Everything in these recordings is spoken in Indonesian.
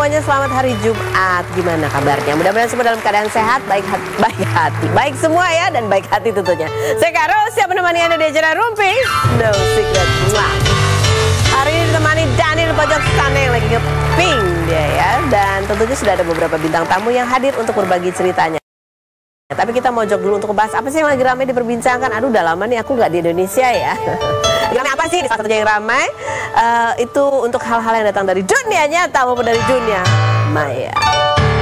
semuanya, selamat hari Jumat. Gimana kabarnya? Mudah-mudahan semua dalam keadaan sehat, baik hati. Baik semua ya, dan baik hati tentunya. Saya Kak Ros, siap menemani Anda di acara Rumpi No Secret. Hari ini ditemani Daniel pojok sana yang lagi ngeping dia ya. Dan tentunya sudah ada beberapa bintang tamu yang hadir untuk berbagi ceritanya. Tapi kita mau jog dulu untuk membahas apa sih yang lagi ramai diperbincangkan. Aduh, udah lama nih aku nggak di Indonesia ya. Ramai apa sih? Salah satunya yang ramai itu untuk hal-hal yang datang dari dunia nyata maupun dari dunia maya.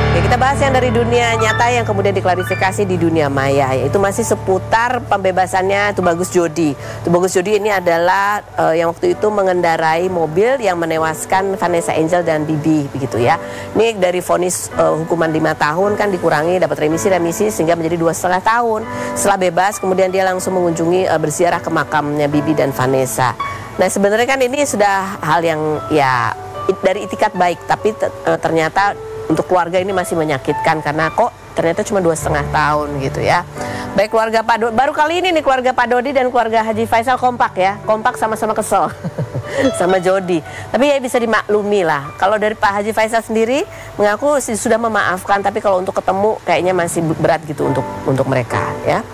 Oke, kita bahas yang dari dunia nyata yang kemudian diklarifikasi di dunia maya, yaitu masih seputar pembebasannya Tubagus Jodi. Tubagus Jodi ini adalah yang waktu itu mengendarai mobil yang menewaskan Vanessa Angel dan Bibi, begitu ya. Ini dari vonis hukuman 5 tahun kan dikurangi, dapat remisi sehingga menjadi 2,5 tahun. Setelah bebas, kemudian dia langsung mengunjungi berziarah ke makamnya Bibi dan Vanessa. Nah, sebenarnya kan ini sudah hal yang ya dari itikat baik, tapi ternyata untuk keluarga ini masih menyakitkan karena kok ternyata cuma 2,5 tahun gitu ya. Baik keluarga Pak Dodi, baru kali ini nih keluarga Pak Dodi dan keluarga Haji Faisal kompak ya. Kompak sama-sama kesel sama Jodi. Tapi ya bisa dimaklumi lah. Kalau dari Pak Haji Faisal sendiri mengaku sudah memaafkan, tapi kalau untuk ketemu kayaknya masih berat gitu untuk mereka ya.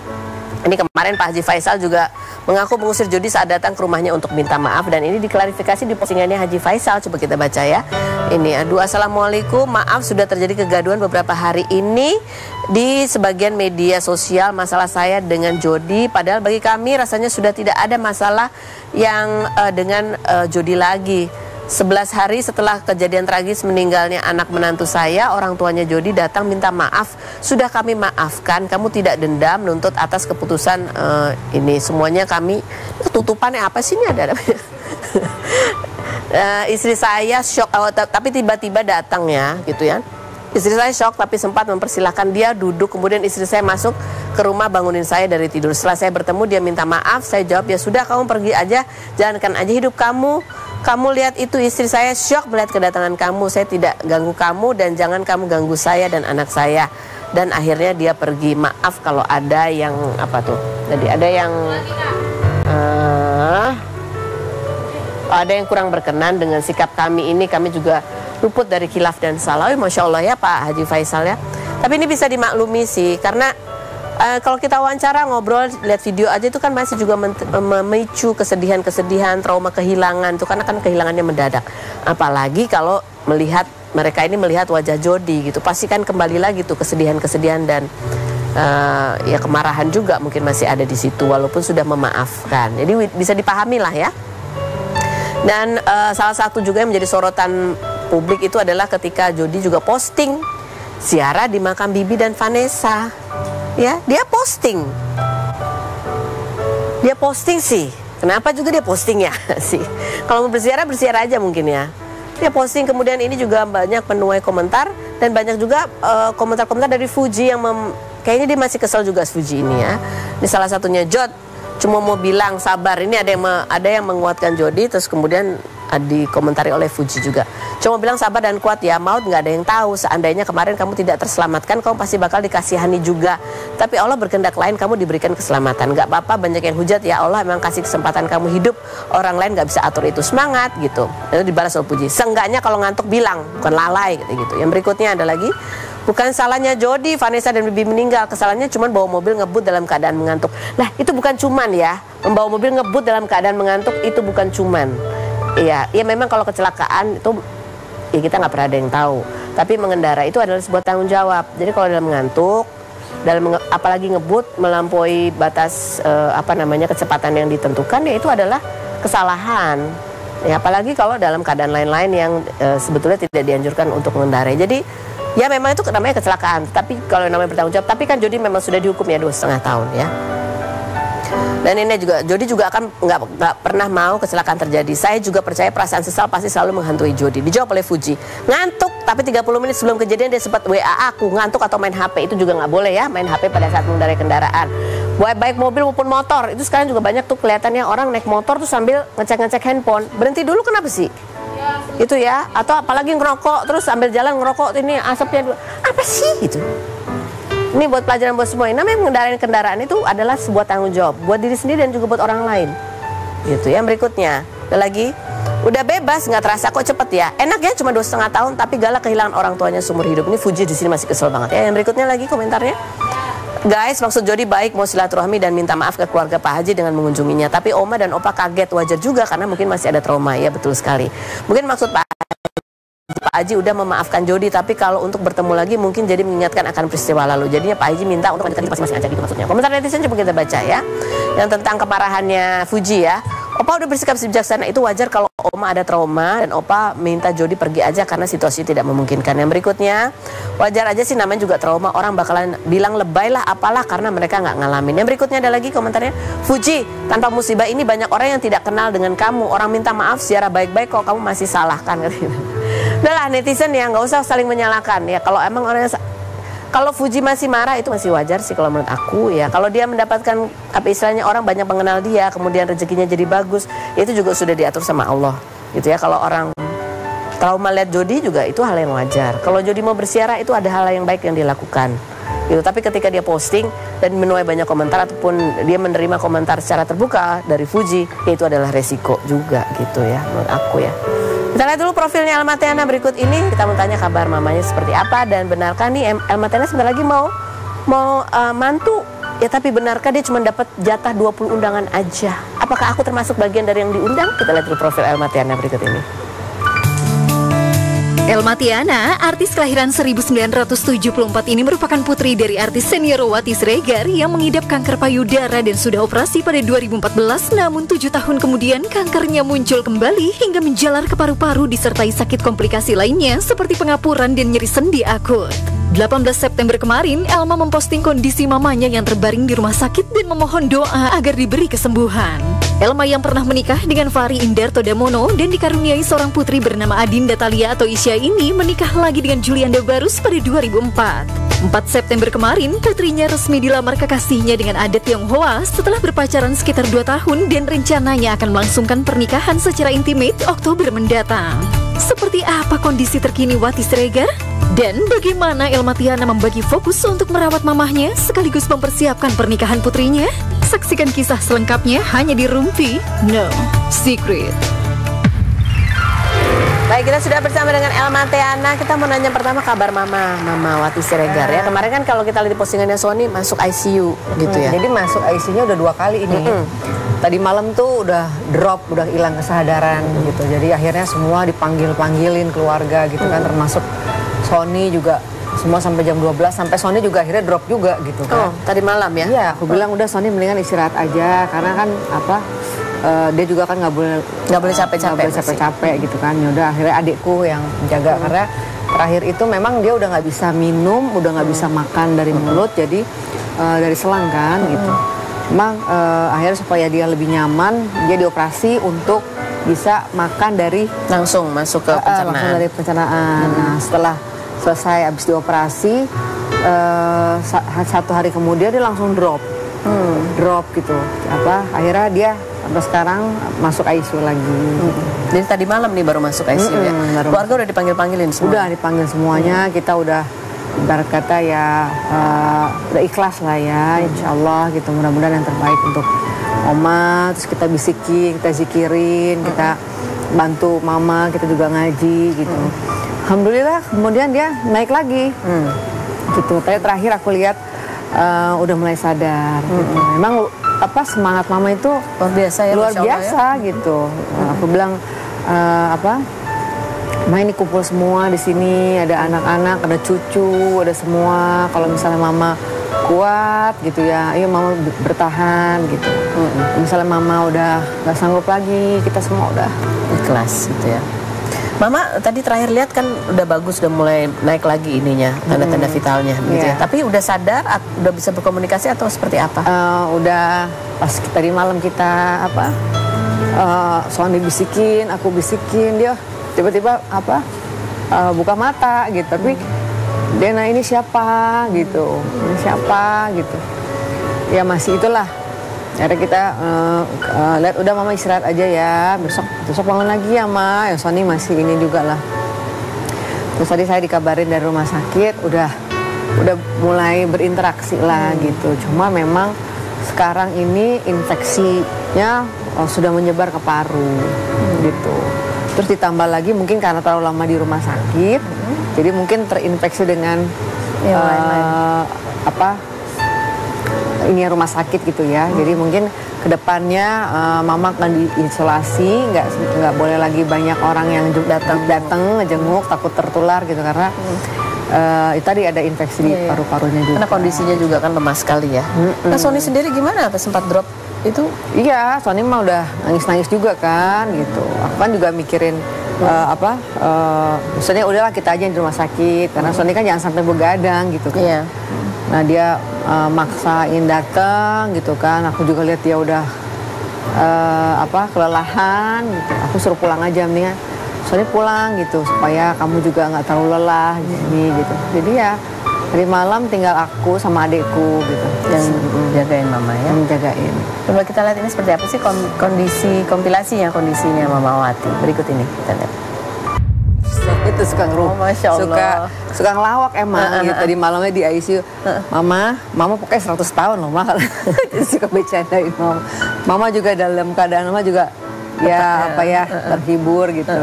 Ini kemarin Pak Haji Faisal juga mengaku mengusir Jodi saat datang ke rumahnya untuk minta maaf, dan ini diklarifikasi di postingannya Haji Faisal. Coba kita baca ya. Ini, aduh, assalamualaikum, maaf sudah terjadi kegaduhan beberapa hari ini di sebagian media sosial masalah saya dengan Jodi. Padahal bagi kami rasanya sudah tidak ada masalah yang dengan Jodi lagi. 11 hari setelah kejadian tragis meninggalnya anak menantu saya, orang tuanya Jodi datang minta maaf. Sudah kami maafkan, kamu tidak dendam, nuntut atas keputusan ini. Semuanya kami, tutupannya apa sih ini ada? Istri saya shock, tapi tiba-tiba datang ya, gitu ya. Istri saya shock tapi sempat mempersilahkan dia duduk. Kemudian istri saya masuk ke rumah bangunin saya dari tidur. Setelah saya bertemu dia minta maaf. Saya jawab, ya sudah kamu pergi aja, jalankan aja hidup kamu. Kamu lihat itu, istri saya shock melihat kedatangan kamu. Saya tidak ganggu kamu dan jangan kamu ganggu saya dan anak saya. Dan akhirnya dia pergi. Maaf kalau ada yang apa tuh? Jadi ada yang kurang berkenan dengan sikap kami ini. Kami juga luput dari khilaf dan salah. Masya Allah ya Pak Haji Faisal ya. Tapi ini bisa dimaklumi sih, karena kalau kita wawancara, ngobrol, lihat video aja itu kan masih juga memicu kesedihan, trauma kehilangan itu, karena kan kehilangannya mendadak. Apalagi kalau mereka ini melihat wajah Jodi gitu, pasti kan kembali lagi tuh kesedihan dan ya kemarahan juga mungkin masih ada di situ walaupun sudah memaafkan. Jadi bisa dipahami lah ya. Dan salah satu juga yang menjadi sorotan publik itu adalah ketika Jodi juga posting ziarah di makam Bibi dan Vanessa. Ya, dia posting sih. Kenapa juga dia posting ya sih? Kalau mau berziarah aja mungkin ya. Dia posting, kemudian ini juga banyak menuai komentar dan banyak juga komentar-komentar dari Fuji yang kayaknya dia masih kesel juga Fuji ini ya. Ini salah satunya, Jod cuma mau bilang sabar. Ini ada yang menguatkan Jodi, terus kemudian dikomentari oleh Fuji juga. Cuma bilang sabar dan kuat ya, maut nggak ada yang tahu. Seandainya kemarin kamu tidak terselamatkan, kamu pasti bakal dikasihani juga. Tapi Allah berkehendak lain, kamu diberikan keselamatan. Nggak apa-apa banyak yang hujat ya, Allah memang kasih kesempatan kamu hidup. Orang lain nggak bisa atur itu, semangat gitu. Itu dibalas oleh Fuji. Seenggaknya kalau ngantuk bilang, bukan lalai gitu. Yang berikutnya ada lagi. Bukan salahnya Jodi, Vanessa dan Bibi meninggal. Kesalahannya cuma bawa mobil ngebut dalam keadaan mengantuk. Nah, itu bukan cuman ya. Membawa mobil ngebut dalam keadaan mengantuk itu bukan cuman. Iya, ya memang kalau kecelakaan itu ya kita nggak pernah ada yang tahu. Tapi mengendara itu adalah sebuah tanggung jawab. Jadi kalau dalam mengantuk, apalagi ngebut melampaui batas kecepatan yang ditentukan, ya itu adalah kesalahan. Ya apalagi kalau dalam keadaan lain-lain yang sebetulnya tidak dianjurkan untuk mengendarai. Jadi ya memang itu namanya kecelakaan. Tapi kalau namanya bertanggung jawab, tapi kan Jodi memang sudah dihukum ya 2,5 tahun ya. Dan ini juga, Jodi juga akan nggak pernah mau kecelakaan terjadi. Saya juga percaya perasaan sesal pasti selalu menghantui Jodi. Dijawab oleh Fuji, ngantuk tapi 30 menit sebelum kejadian dia sempat WA aku, ngantuk atau main HP. Itu juga nggak boleh ya, main HP pada saat mengendarai kendaraan. Baik mobil maupun motor. Itu sekarang juga banyak tuh kelihatannya orang naik motor tuh sambil ngecek handphone. Berhenti dulu kenapa sih? Ya, itu ya, atau apalagi ngerokok terus sambil jalan ngerokok, ini asapnya apa sih gitu. Ini buat pelajaran buat semua. Namanya mengendarai kendaraan itu adalah sebuah tanggung jawab buat diri sendiri dan juga buat orang lain. Gitu ya. Berikutnya, ada lagi. Udah bebas, nggak terasa kok cepet ya. Enak ya, cuma 2,5 tahun, tapi galak kehilangan orang tuanya seumur hidup. Ini Fuji di sini masih kesel banget ya. Yang berikutnya lagi komentarnya. Guys, maksud Jody baik mau silaturahmi dan minta maaf ke keluarga Pak Haji dengan mengunjunginya. Tapi Oma dan Opa kaget, wajar juga karena mungkin masih ada trauma. Ya betul sekali. Mungkin maksud Pak Haji udah memaafkan Jody, tapi kalau untuk bertemu lagi mungkin jadi mengingatkan akan peristiwa lalu. Jadinya Pak Haji minta untuk lanjutkan masing-masing aja gitu maksudnya. Komentar netizen coba kita baca ya. Yang tentang kemarahannya Fuji ya. Opa udah bersikap bijaksana, itu wajar kalau Oma ada trauma dan Opa minta Jody pergi aja karena situasi tidak memungkinkan. Yang berikutnya, wajar aja sih namanya juga trauma, orang bakalan bilang lebay lah apalah karena mereka nggak ngalamin. Yang berikutnya ada lagi komentarnya, Fuji, tanpa musibah ini banyak orang yang tidak kenal dengan kamu, orang minta maaf secara baik-baik kok kamu masih salahkan. Udahlah netizen ya, nggak usah saling menyalahkan ya. Kalau emang orang kalau Fuji masih marah itu masih wajar sih kalau menurut aku ya. Kalau dia mendapatkan apa istilahnya orang banyak mengenal dia, kemudian rezekinya jadi bagus, itu juga sudah diatur sama Allah gitu ya. Kalau orang trauma lihat Jody juga itu hal yang wajar. Kalau Jody mau bersiara itu ada hal yang baik yang dilakukan gitu. Tapi ketika dia posting dan menuai banyak komentar ataupun dia menerima komentar secara terbuka dari Fuji, itu adalah resiko juga gitu ya menurut aku ya. Kita lihat dulu profilnya Elma Tiana berikut ini. Kita mau tanya kabar mamanya seperti apa dan benarkah nih Elma Tiana sebentar lagi mau mantu ya, tapi benarkah dia cuma dapat jatah 20 undangan aja? Apakah aku termasuk bagian dari yang diundang? Kita lihat dulu profil Elma Tiana berikut ini. Elma Tiana, artis kelahiran 1974 ini merupakan putri dari artis senior Wati Siregar yang mengidap kanker payudara dan sudah operasi pada 2014. Namun 7 tahun kemudian kankernya muncul kembali hingga menjalar ke paru-paru disertai sakit komplikasi lainnya seperti pengapuran dan nyeri sendi akut. 18 September kemarin, Elma memposting kondisi mamanya yang terbaring di rumah sakit dan memohon doa agar diberi kesembuhan. Elma yang pernah menikah dengan Fahri Indarto Damono dan dikaruniai seorang putri bernama Adinda Thalia atau Isya ini menikah lagi dengan Julianda Barus pada 2004. 4 September kemarin, putrinya resmi dilamar kekasihnya dengan adat Tionghoa setelah berpacaran sekitar 2 tahun dan rencananya akan melangsungkan pernikahan secara intimate Oktober mendatang. Seperti apa kondisi terkini Wati Siregar? Dan bagaimana Elma Tiana membagi fokus untuk merawat mamahnya sekaligus mempersiapkan pernikahan putrinya? Saksikan kisah selengkapnya hanya di Rumpi No Secret. Baik, kita sudah bersama dengan Elma Tiana. Kita mau nanya pertama kabar Mama Wati Siregar ya. Kemarin kan kalau kita lihat di postingannya Sony masuk ICU gitu ya. Jadi masuk ICU-nya udah 2 kali ini. Tadi malam tuh udah drop, udah hilang kesadaran gitu. Jadi akhirnya semua dipanggilin keluarga gitu kan, termasuk Sony juga semua sampai jam 12, sampai Sony juga akhirnya drop juga gitu kan. Oh, tadi malam ya? Iya, aku bilang udah Sony mendingan istirahat aja karena kan dia juga kan nggak boleh capek-capek gitu kan. Yaudah akhirnya adikku yang menjaga karena terakhir itu memang dia udah nggak bisa minum, udah nggak bisa makan dari mulut, jadi dari selang kan gitu. Emang akhirnya supaya dia lebih nyaman, dia dioperasi untuk bisa makan dari langsung masuk ke pencernaan. Langsung dari pencernaan. Nah, setelah selesai habis dioperasi 1 hari kemudian dia langsung drop gitu. Akhirnya dia sampai sekarang masuk ICU lagi. Jadi tadi malam nih baru masuk ICU ya. Keluarga udah dipanggilin semua. Udah dipanggil semuanya. Kita udah ibarat kata ya udah ikhlas lah ya, insya Allah gitu. Mudah-mudahan yang terbaik untuk Oma. Terus kita bisikin, kita zikirin, kita bantu Mama, kita juga ngaji gitu. Alhamdulillah kemudian dia naik lagi gitu. Terakhir aku lihat udah mulai sadar gitu. Memang semangat Mama itu luar biasa ya, luar biasa ya. Gitu. Aku bilang Ma ini kumpul semua di sini, ada anak-anak, ada cucu, ada semua. Kalau misalnya Mama kuat gitu ya, ayo Mama bertahan gitu. Misalnya Mama udah nggak sanggup lagi, kita semua udah ikhlas gitu ya. Mama tadi terakhir lihat kan udah bagus, udah mulai naik lagi ininya, tanda-tanda vitalnya gitu ya. Tapi udah sadar, udah bisa berkomunikasi atau seperti apa? Udah pas tadi malam kita Sony bisikin, aku bisikin, dia tiba-tiba buka mata gitu. Tapi Dena ini siapa gitu, ini siapa gitu. Ya masih itulah. Akhirnya kita lihat udah Mama istirahat aja ya, besok bangun lagi ya Ma. Ya Sony masih ini juga lah. Terus tadi saya dikabarin dari rumah sakit udah mulai berinteraksi lah gitu. Cuma memang sekarang ini infeksinya sudah menyebar ke paru gitu. Terus ditambah lagi mungkin karena terlalu lama di rumah sakit, jadi mungkin terinfeksi dengan ini rumah sakit gitu ya. Jadi mungkin kedepannya mama akan diisolasi, nggak boleh lagi banyak orang yang datang ngejenguk, takut tertular gitu karena tadi ada infeksi di paru-parunya juga. Karena kondisinya juga kan lemah sekali ya. Nah Sony sendiri gimana? Apa sempat drop itu? Iya, Sony mah udah nangis-nangis juga kan gitu. Aku kan juga mikirin maksudnya udahlah kita aja di rumah sakit karena Sony kan jangan sampai begadang gitu kan. Iya. Nah dia maksain datang gitu kan. Aku juga lihat dia udah kelelahan gitu. Aku suruh pulang aja mendingan Sony pulang gitu supaya kamu juga nggak terlalu lelah gitu. Jadi ya dari malam tinggal aku sama adikku gitu yang jagain mama ya. Menjagain. Coba kita lihat ini seperti apa sih kompilasinya kondisinya Mama Wati. Berikut ini kita lihat. Itu suka Masya Allah. suka ngelawak emang gitu. Tadi malamnya di ICU. Mama pokoknya 100 tahun loh Mama. Suka bercandain Mama. Mama juga dalam keadaan Mama juga terhibur gitu.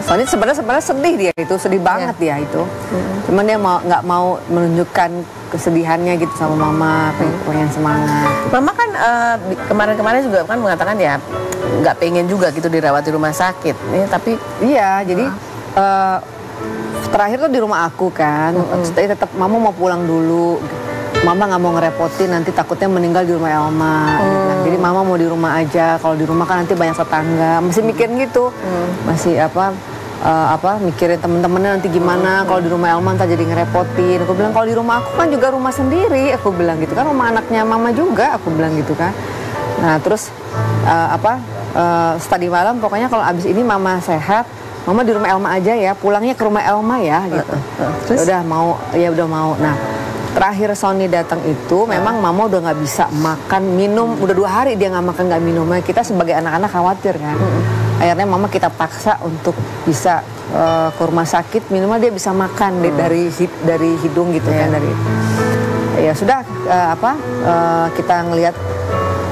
Soalnya sebenarnya sedih dia itu, sedih banget dia itu. Cuman dia nggak mau menunjukkan kesedihannya gitu sama Mama, pengen semangat. Mama kan kemarin-kemarin juga kan mengatakan ya nggak pengen juga gitu dirawat di rumah sakit. Tapi iya, jadi terakhir tuh di rumah aku kan. Tetap Mama mau pulang dulu. Mama nggak mau ngerepotin, nanti takutnya meninggal di rumah Elma. Jadi Mama mau di rumah aja. Kalau di rumah kan nanti banyak tetangga. Masih mikirin gitu. Masih mikirin temen-temennya nanti gimana. Kalau di rumah Elma ntar jadi ngerepotin. Aku bilang kalau di rumah aku kan juga rumah sendiri. Aku bilang gitu kan, rumah anaknya Mama juga. Aku bilang gitu kan. Nah terus tadi malam pokoknya kalau abis ini Mama sehat, Mama di rumah Elma aja ya. Pulangnya ke rumah Elma ya gitu. Terus udah mau. Nah terakhir Sony datang itu memang Mama udah nggak bisa makan minum, udah 2 hari dia nggak makan nggak minum. Kita sebagai anak-anak khawatir kan. Akhirnya Mama kita paksa untuk bisa ke rumah sakit, minimal dia bisa makan dari hidung gitu kan dari. Ya sudah kita ngelihat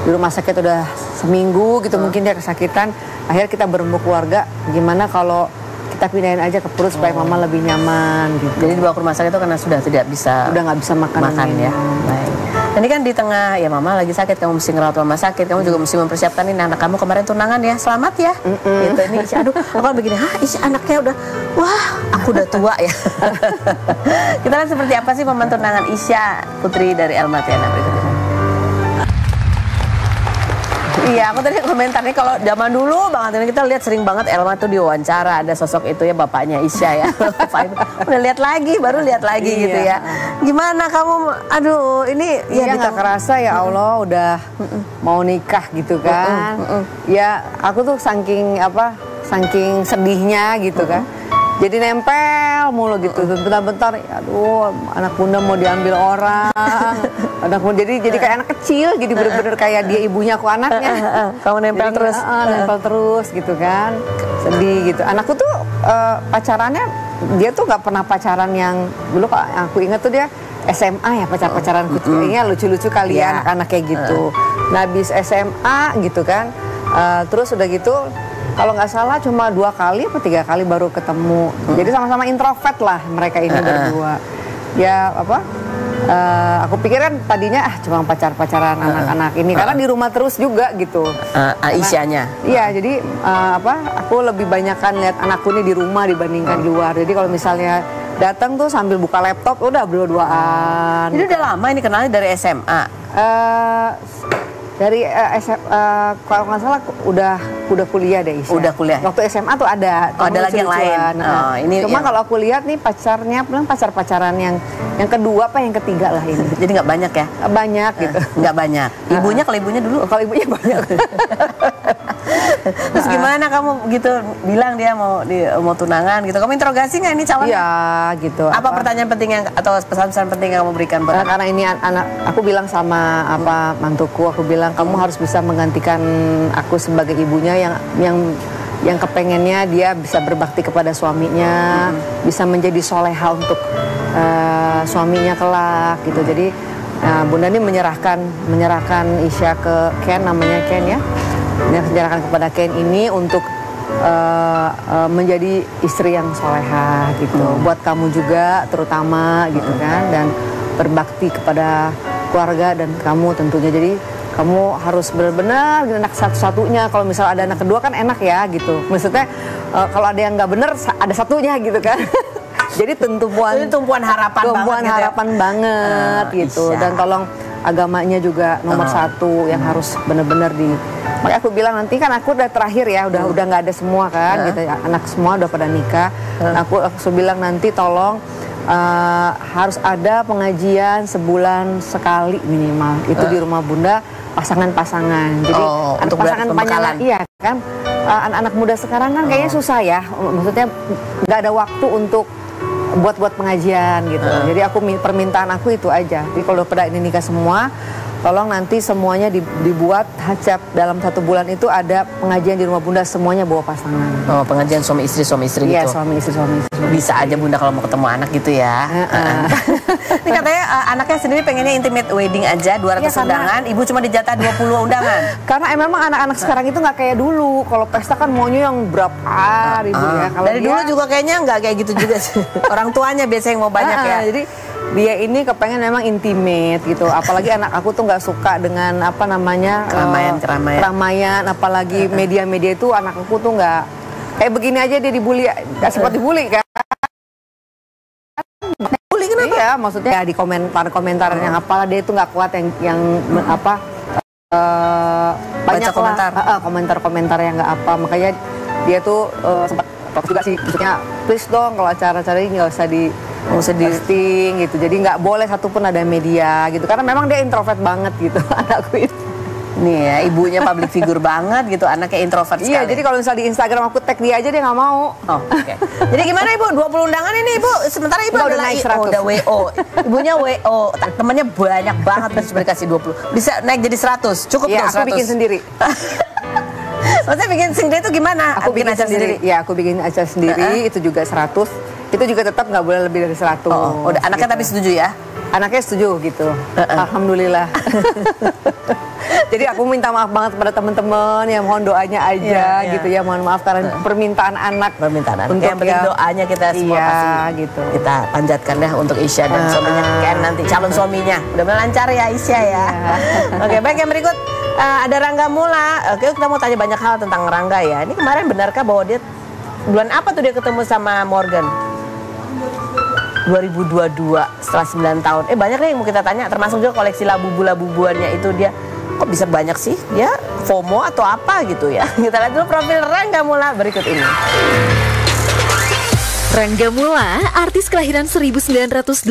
di rumah sakit udah seminggu gitu mungkin dia kesakitan. Akhirnya kita berembuk keluarga gimana kalau kita pindahin aja ke perut supaya Mama lebih nyaman gitu. Jadi dibawa ke rumah sakit itu karena sudah tidak bisa, udah nggak bisa makan ya. Baik. Ini kan di tengah ya Mama lagi sakit, kamu mesti ngerawat Mama sakit, kamu juga mesti mempersiapkan ini anak kamu kemarin tunangan ya, selamat ya. Gitu ini Isya, aduh aku begini, Isya anaknya udah, wah aku udah tua ya. Kita lihat seperti apa sih momen tunangan Isya putri dari Elma Tiana berikut ini. Iya, aku tadi komentarnya kalau zaman dulu banget ini kita lihat sering banget Elma tuh diwawancara, ada sosok itu ya bapaknya Isya ya. Udah lihat lagi, baru lihat lagi gitu ya. Gimana kamu? Aduh, ini ya nggak kerasa ya Allah udah mau nikah gitu kan. Ya aku tuh saking sedihnya gitu kan. Jadi nempel mulu gitu, bentar-bentar, aduh anak bunda mau diambil orang, jadi kayak anak kecil, jadi bener-bener kayak dia ibunya aku anaknya. Kamu nempel jadi, terus, nempel terus gitu kan, sedih gitu. Anakku tuh pacarannya dia tuh nggak pernah pacaran yang dulu aku ingat tuh dia SMA ya pacaran kucingnya lucu-lucu kali ya anak-anak kayak gitu. Nah habis SMA gitu kan, terus udah gitu. Kalau nggak salah cuma 2 kali atau 3 kali baru ketemu. Jadi sama-sama introvert lah mereka ini berdua. Ya aku pikir kan tadinya cuma pacaran anak-anak ini karena di rumah terus juga gitu. Aisyahnya. Iya, jadi aku lebih banyak kan lihat anakku ini di rumah dibandingkan di luar. Jadi kalau misalnya datang tuh sambil buka laptop udah berdua-duaan. Jadi udah lama ini kenalnya dari SMA. Dari kalau nggak salah udah kuliah deh Isya. Udah kuliah. Waktu SMA tuh ada. Oh, ada lagi yang lain. Ini cuma kalau aku lihat nih pacaran yang kedua apa yang ketiga lah ini. Jadi nggak banyak ya? Banyak gitu. Nggak banyak. Ibunya kalau ibunya dulu? Kalau ibunya banyak. Terus gimana kamu gitu bilang dia mau tunangan gitu? Kamu interogasi nggak ini calon? Iya gitu. Apa pertanyaan penting atau pesan-pesan penting yang kamu berikan? Karena ini anak, aku bilang sama mantuku, aku bilang kamu harus bisa menggantikan aku sebagai ibunya yang kepengennya dia bisa berbakti kepada suaminya, bisa menjadi soleha untuk suaminya kelak gitu. Jadi Bunda ini menyerahkan Isya ke Ken, namanya Ken ya. Menyerahkan kepada Ken ini untuk menjadi istri yang solehah gitu. Buat kamu juga terutama gitu kan, dan berbakti kepada keluarga dan kamu tentunya. Jadi kamu harus benar-benar anak satu-satunya. Kalau misal ada anak kedua kan enak ya gitu. Maksudnya kalau ada yang nggak bener ada satunya gitu kan. Jadi tumpuan harapan banget gitu. Isya. Dan tolong agamanya juga nomor satu yang harus benar-benar di. Makanya aku bilang nanti kan aku udah terakhir ya, udah nggak ada semua kan, gitu. Anak semua udah pada nikah. Aku bilang nanti tolong harus ada pengajian sebulan sekali minimal. Itu di rumah Bunda pasangan-pasangan. Jadi untuk pasangan panjang, iya kan. Anak-anak muda sekarang kan kayaknya susah ya. Maksudnya nggak ada waktu untuk buat pengajian gitu. Jadi permintaan aku itu aja. Jadi kalau pada ini nikah semua, tolong nanti semuanya dibuat hajab dalam 1 bulan itu ada pengajian di rumah Bunda, semuanya bawa pasangan. Oh, pengajian suami istri gitu. Iya, suami istri. Bisa aja Bunda kalau mau ketemu anak gitu ya. Ini katanya anaknya sendiri pengennya intimate wedding aja, 200 undangan, ibu cuma dijatah 20 undangan. Karena memang anak-anak sekarang itu nggak kayak dulu. Kalau pesta kan maunya yang berapa ribu ya. Kalau dari dulu juga kayaknya nggak kayak gitu juga sih. Orang tuanya biasanya yang mau banyak ya. Jadi dia ini kepengen memang intimate gitu. Apalagi anak aku tuh nggak suka dengan apa namanya keramaian. Apalagi media-media itu anak aku tuh nggak kayak begini aja dia dibully, nggak sempat dibully kan. Bully kenapa? Iya, maksudnya ya, di komentar yang apalah dia itu nggak kuat yang apa banyak komentar-komentar yang nggak apa, makanya dia tuh sempat juga sih, maksudnya please dong kalau acara-acara ini nggak usah di posting gitu, jadi nggak boleh satupun ada media gitu, karena memang dia introvert banget gitu anakku itu. Nih ya, ibunya public figure banget gitu, anaknya introvert sekali. Iya, jadi kalau misalnya di Instagram aku tag dia aja dia nggak mau. Oh, oke. Jadi gimana Ibu? 20 undangan ini Ibu, sementara Ibu udah adalah naik 100. udah WO. Ibunya WO, temannya banyak banget, terus dikasih 20. Bisa naik jadi 100, cukup ya, dong 100. Aku bikin sendiri. Maksudnya bikin sendiri itu gimana? Aku bikin acara sendiri. Ya, aku bikin acara sendiri, itu juga 100. Itu juga tetap nggak boleh lebih dari 100. Oh, udah anaknya gitu. Tapi setuju ya? Anaknya setuju gitu. Alhamdulillah. Jadi aku minta maaf banget pada teman-teman ya, mohon doanya aja gitu ya, mohon maaf karena permintaan anak. Untuk yang penting doanya kita semua kasih gitu. Kita panjatkan ya untuk Isya dan suaminya Ken nanti calon suaminya. Mudah-mudahan lancar ya Isya ya. Oke, baik, yang berikut ada Rangga Mula. Oke, kita mau tanya banyak hal tentang Rangga ya. Ini kemarin benarkah bahwa dia bulan apa tuh dia ketemu sama Morgan? 2022 setelah 9 tahun. Banyak nih yang mau kita tanya, termasuk juga koleksi labu-labuannya itu dia kok bisa banyak sih? Ya FOMO atau apa gitu ya. Kita lihat dulu profil Rangga Mula berikut ini. Rangga Mula, artis kelahiran 1988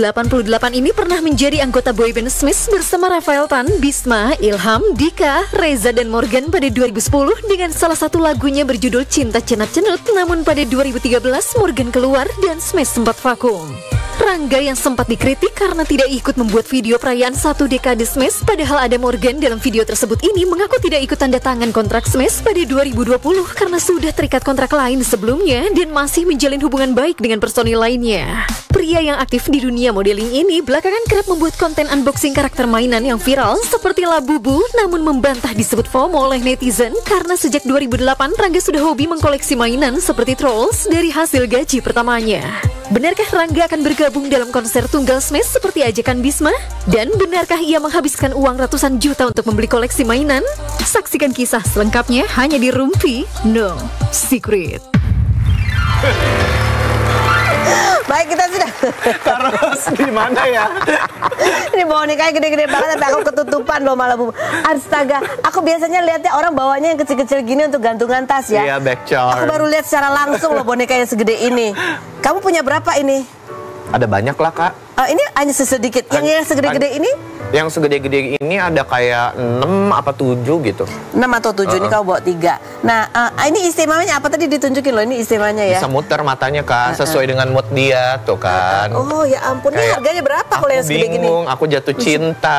ini pernah menjadi anggota boyband Smith bersama Rafael Tan, Bisma, Ilham, Dika, Reza, dan Morgan pada 2010 dengan salah satu lagunya berjudul Cinta Cenat-Cenut. Namun pada 2013 Morgan keluar dan Smith sempat vakum. Rangga yang sempat dikritik karena tidak ikut membuat video perayaan 1 dekade Smash, padahal ada Morgan dalam video tersebut ini mengaku tidak ikut tanda tangan kontrak Smash pada 2020 karena sudah terikat kontrak lain sebelumnya dan masih menjalin hubungan baik dengan personil lainnya. Pria yang aktif di dunia modeling ini belakangan kerap membuat konten unboxing karakter mainan yang viral seperti Labubu, namun membantah disebut FOMO oleh netizen karena sejak 2008 Rangga sudah hobi mengkoleksi mainan seperti Trolls dari hasil gaji pertamanya. Benarkah Rangga akan bergabung dalam konser tunggal Smash seperti ajakan Bisma? Dan benarkah ia menghabiskan uang ratusan juta untuk membeli koleksi mainan? Saksikan kisah selengkapnya hanya di Rumpi No Secret. Baik, kita sudah. Terus di mana ya? Ini bonekanya gede-gede banget tapi aku ketutupan loh malah Bu. Astaga, aku biasanya lihatnya orang bawanya yang kecil-kecil gini untuk gantungan tas ya. Iya, back charm. Aku baru lihat secara langsung loh boneka yang segede ini. Kamu punya berapa ini? Ada banyak lah, Kak. Ini hanya sedikit. Yang segede-gede ini? Yang segede-gede ini ada kayak 6 apa 7 gitu. 6 atau 7, ini kau bawa 3. Nah, ini istimewanya apa tadi ditunjukin loh, ini istimewanya ya? Bisa muter matanya, Kak, sesuai dengan mood dia tuh kan. Oh ya ampun, ini harganya berapa kalau yang segede gini? Aku bingung, aku jatuh cinta.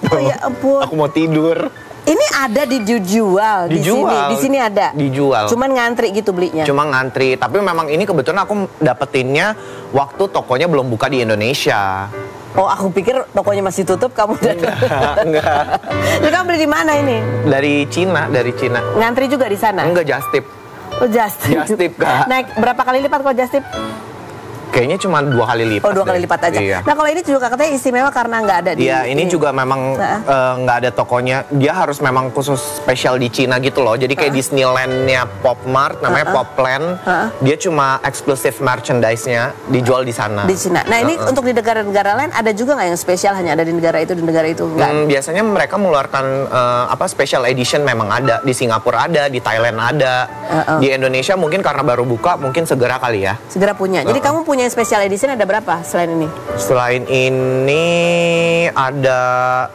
Oh ya ampun. Aku mau tidur. Ini ada dijual di sini. Di sini ada. Dijual. Cuman ngantri gitu belinya. Cuma ngantri, tapi memang ini kebetulan aku dapetinnya waktu tokonya belum buka di Indonesia. Oh, aku pikir tokonya masih tutup, kamu udah. Enggak. Jadi kamu beli di mana ini? Dari Cina. Ngantri juga di sana? Enggak, just tip. Oh, just tip, Kak. Naik berapa kali lipat kalau just tip? Kayaknya cuma 2 kali lipat. Oh, 2 kali deh. lipat aja. Iya. Nah, kalau ini juga katanya istimewa karena nggak ada di. Iya, ini juga memang nggak ada tokonya. Dia harus memang khusus spesial di Cina gitu loh. Jadi kayak Disneyland-nya Pop Mart, namanya Popland. Dia cuma eksklusif merchandise-nya dijual di sana. Di Cina. Nah, ini untuk di negara-negara lain ada juga nggak yang spesial hanya ada di negara itu, di negara itu? Nggak. Biasanya mereka mengeluarkan special edition memang ada. Di Singapura ada, di Thailand ada. Di Indonesia mungkin karena baru buka, mungkin segera kali ya. Segera punya. Jadi kamu punya yang special edition ada berapa selain ini? Selain ini ada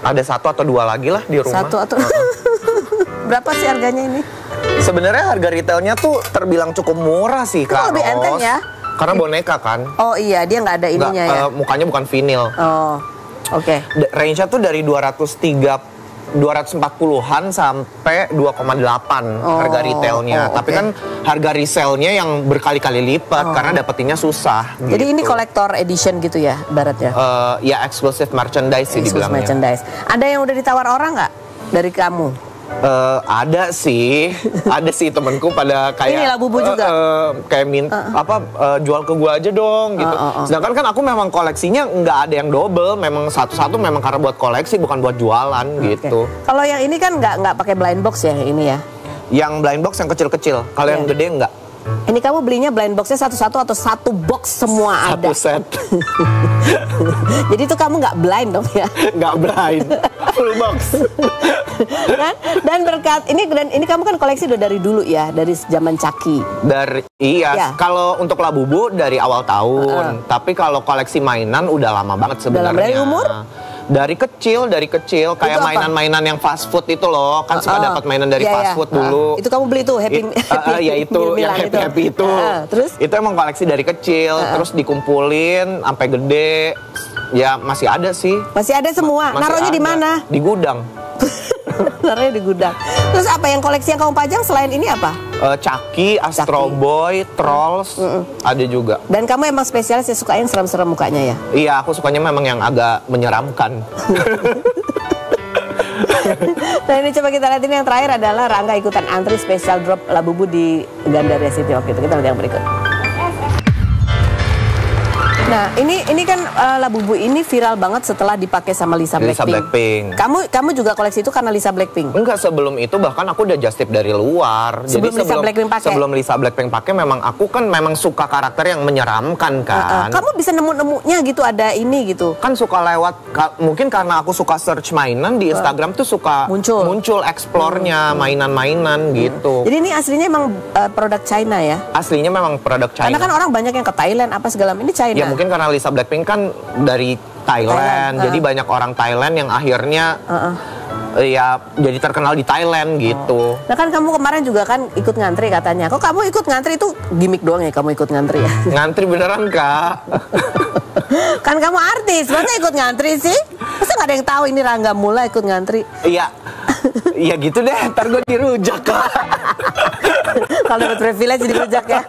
1 atau 2 lagi lah di rumah. 1 atau berapa sih harganya ini? Sebenarnya harga retailnya tuh terbilang cukup murah sih, Kak. lebih enteng ya? Karena boneka kan. Oh iya, dia nggak ada ininya ya? Mukanya bukan vinil. Oh, oke. Range-nya tuh dari 240-an sampai 2,8 harga retailnya. Tapi kan harga resellnya yang berkali-kali lipat karena dapetinnya susah. Jadi gitu. ini collector edition gitu ya, baratnya? Ya exclusive merchandise sih Exclusive dibilangnya. merchandise. Ada yang udah ditawar orang nggak dari kamu? Ada sih temenku pada kayak Ini Labubu juga? kayak jual ke gua aja dong gitu. Sedangkan kan aku memang koleksinya nggak ada yang double, memang satu-satu memang karena buat koleksi bukan buat jualan gitu. Kalau yang ini kan nggak pakai blind box ya ini ya? Yang blind box yang kecil-kecil, kalau yang gede nggak. Ini kamu belinya blind boxnya satu-satu atau satu box semua ada? Satu set. Jadi itu kamu nggak blind dong ya? Nggak blind, full box. dan ini kamu kan koleksi udah dari dulu ya, dari zaman Caki. Iya. Kalau untuk Labubu dari awal tahun, tapi kalau koleksi mainan udah lama banget sebenarnya. Dari umur? Dari kecil kayak mainan-mainan yang fast food itu loh, kan suka dapat mainan dari fast food dulu. Itu kamu beli tuh Happy ya itu yang happy itu. Terus? Itu emang koleksi dari kecil, terus dikumpulin sampai gede. Ya masih ada sih. Masih ada semua. Naruhnya di mana? Di gudang. Naruhnya di gudang. Terus apa yang koleksi yang kamu pajang selain ini apa? Chucky, Astro Boy, Trolls, ada juga. Dan kamu emang spesialis ya suka yang serem-serem mukanya ya? Iya, aku sukanya memang yang agak menyeramkan. Nah ini coba kita lihat, ini yang terakhir adalah Rangga ikutan antri special drop Labubu di Gandaria City waktu itu. Kita lihat yang berikut. Nah ini kan Labubu ini viral banget setelah dipakai sama Lisa Blackpink. Kamu juga koleksi itu karena Lisa Blackpink? Enggak, sebelum itu bahkan aku udah just tip dari luar. Sebelum Lisa Blackpink pakai? Sebelum Lisa Blackpink pakai memang aku kan memang suka karakter yang menyeramkan kan. Kamu bisa nemu-nemunya gitu, ada ini gitu? Kan suka lewat, mungkin karena aku suka search mainan di Instagram tuh suka muncul explore-nya mainan-mainan gitu. Jadi ini aslinya emang produk China ya? Aslinya memang produk China. Karena kan orang banyak yang ke Thailand apa segala ini China. Ya mungkin karena Lisa Blackpink kan dari Thailand. Jadi banyak orang Thailand yang akhirnya ya jadi terkenal di Thailand gitu. Nah kan kamu kemarin juga kan ikut ngantri katanya. Kok kamu ikut ngantri itu gimmick doang ya kamu ikut ngantri ya? Ngantri beneran, Kak. Kan kamu artis, masa ikut ngantri sih? Masa nggak ada yang tahu ini Rangga Mula ikut ngantri? Iya. Iya gitu deh, ntar gue dirujak, Kak. Kalau dapat privilege dirujak ya.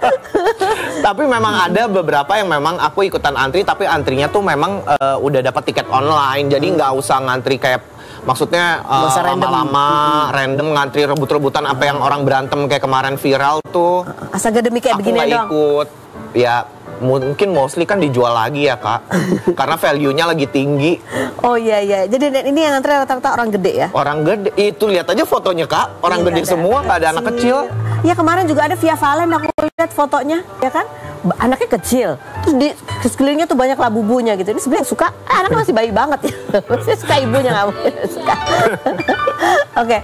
Tapi memang ada beberapa yang memang aku ikutan antri, tapi antrinya tuh memang udah dapat tiket online, jadi nggak usah ngantri kayak maksudnya lama-lama random ngantri rebut-rebutan apa yang orang berantem kayak kemarin viral tuh. Akademi kayak begini dong. Ikut. Ya mungkin mostly kan dijual lagi ya, Kak. Karena value-nya lagi tinggi. Oh iya. Jadi ini yang ngantri rata-rata orang gede ya? Orang gede. Itu lihat aja fotonya, Kak. Orang gede semua, nggak ada anak kecil. Ya kemarin juga ada Via Valen aku lihat fotonya, ya kan? Anaknya kecil. Terus di sekelilingnya tuh banyak Labubunya gitu. Ini sebenarnya suka, anaknya masih bayi banget ya. Masih suka ibunya kamu. Suka. Oke.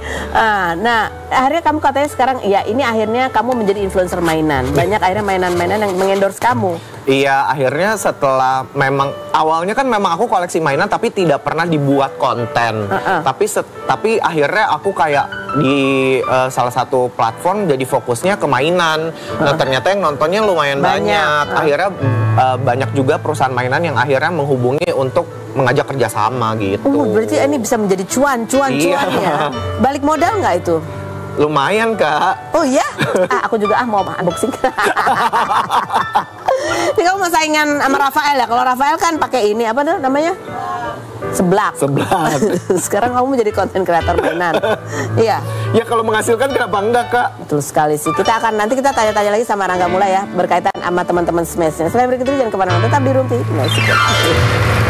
Nah, akhirnya kamu katanya sekarang ya ini akhirnya kamu menjadi influencer mainan. Banyak akhirnya mainan-mainan yang mengendorse kamu. Iya, akhirnya setelah memang awalnya kan memang aku koleksi mainan tapi tidak pernah dibuat konten. Tapi akhirnya aku kayak di salah satu platform jadi fokusnya ke mainan. Nah, ternyata yang nontonnya lumayan banyak. Akhirnya banyak juga perusahaan mainan yang akhirnya menghubungi untuk mengajak kerjasama gitu. Berarti ini bisa menjadi cuan ya. Balik modal nggak itu? Lumayan, Kak. Oh iya? Aku juga mau unboxing. Ini kamu mau saingan sama Rafael ya? Kalau Rafael kan pakai ini apa tuh namanya? Seblak. Seblak. Sekarang kamu menjadi konten kreator mainan. Iya. Ya kalau menghasilkan kenapa enggak, Kak? Betul sekali sih. Nanti kita tanya-tanya lagi sama Rangga Mula ya berkaitan sama teman-teman Smash-nya. Selain berikut itu jangan kemana-mana, tetap di Rumpi. No Secret.